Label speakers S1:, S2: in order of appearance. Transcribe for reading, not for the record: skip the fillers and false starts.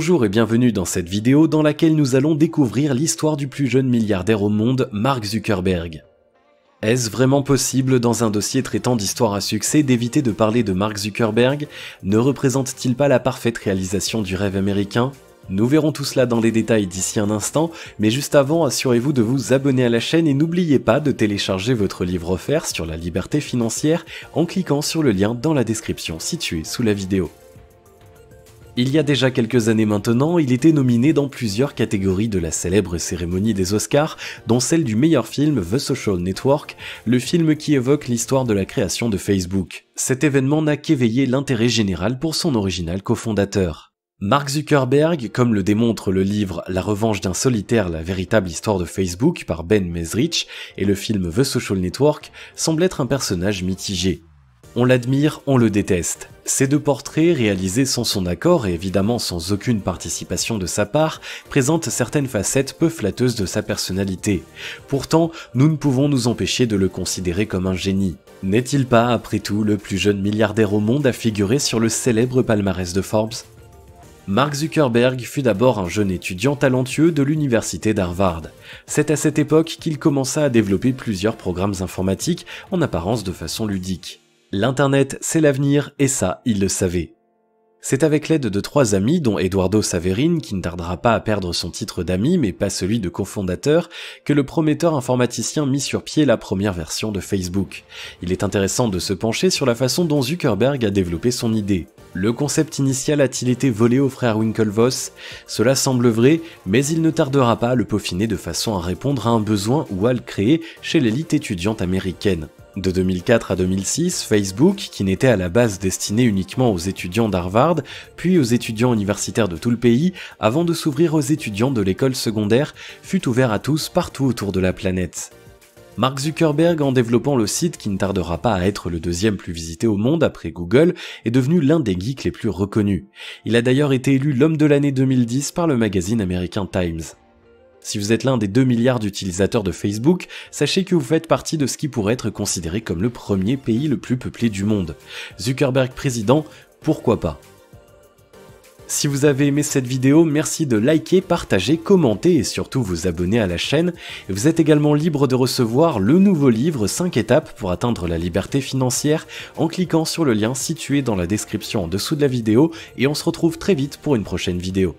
S1: Bonjour et bienvenue dans cette vidéo dans laquelle nous allons découvrir l'histoire du plus jeune milliardaire au monde, Mark Zuckerberg. Est-ce vraiment possible dans un dossier traitant d'histoire à succès d'éviter de parler de Mark Zuckerberg? Ne représente-t-il pas la parfaite réalisation du rêve américain? Nous verrons tout cela dans les détails d'ici un instant, mais juste avant, assurez-vous de vous abonner à la chaîne et n'oubliez pas de télécharger votre livre offert sur la liberté financière en cliquant sur le lien dans la description située sous la vidéo. Il y a déjà quelques années maintenant, il était nominé dans plusieurs catégories de la célèbre cérémonie des Oscars, dont celle du meilleur film The Social Network, le film qui évoque l'histoire de la création de Facebook. Cet événement n'a qu'éveillé l'intérêt général pour son original cofondateur. Mark Zuckerberg, comme le démontre le livre La revanche d'un solitaire, la véritable histoire de Facebook par Ben Mesrich et le film The Social Network, semble être un personnage mitigé. On l'admire, on le déteste. Ces deux portraits, réalisés sans son accord et évidemment sans aucune participation de sa part, présentent certaines facettes peu flatteuses de sa personnalité. Pourtant, nous ne pouvons nous empêcher de le considérer comme un génie. N'est-il pas, après tout, le plus jeune milliardaire au monde à figurer sur le célèbre palmarès de Forbes ? Mark Zuckerberg fut d'abord un jeune étudiant talentueux de l'université d'Harvard. C'est à cette époque qu'il commença à développer plusieurs programmes informatiques, en apparence de façon ludique. L'Internet, c'est l'avenir, et ça, il le savait. C'est avec l'aide de trois amis, dont Eduardo Saverin, qui ne tardera pas à perdre son titre d'ami, mais pas celui de cofondateur, que le prometteur informaticien mit sur pied la première version de Facebook. Il est intéressant de se pencher sur la façon dont Zuckerberg a développé son idée. Le concept initial a-t-il été volé aux frères Winklevoss? Cela semble vrai, mais il ne tardera pas à le peaufiner de façon à répondre à un besoin ou à le créer chez l'élite étudiante américaine. De 2004 à 2006, Facebook, qui n'était à la base destiné uniquement aux étudiants d'Harvard, puis aux étudiants universitaires de tout le pays, avant de s'ouvrir aux étudiants de l'école secondaire, fut ouvert à tous partout autour de la planète. Mark Zuckerberg, en développant le site qui ne tardera pas à être le deuxième plus visité au monde après Google, est devenu l'un des geeks les plus reconnus. Il a d'ailleurs été élu l'homme de l'année 2010 par le magazine américain Times. Si vous êtes l'un des 2 milliards d'utilisateurs de Facebook, sachez que vous faites partie de ce qui pourrait être considéré comme le premier pays le plus peuplé du monde. Zuckerberg président, pourquoi pas? Si vous avez aimé cette vidéo, merci de liker, partager, commenter et surtout vous abonner à la chaîne. Et vous êtes également libre de recevoir le nouveau livre 5 étapes pour atteindre la liberté financière en cliquant sur le lien situé dans la description en dessous de la vidéo et on se retrouve très vite pour une prochaine vidéo.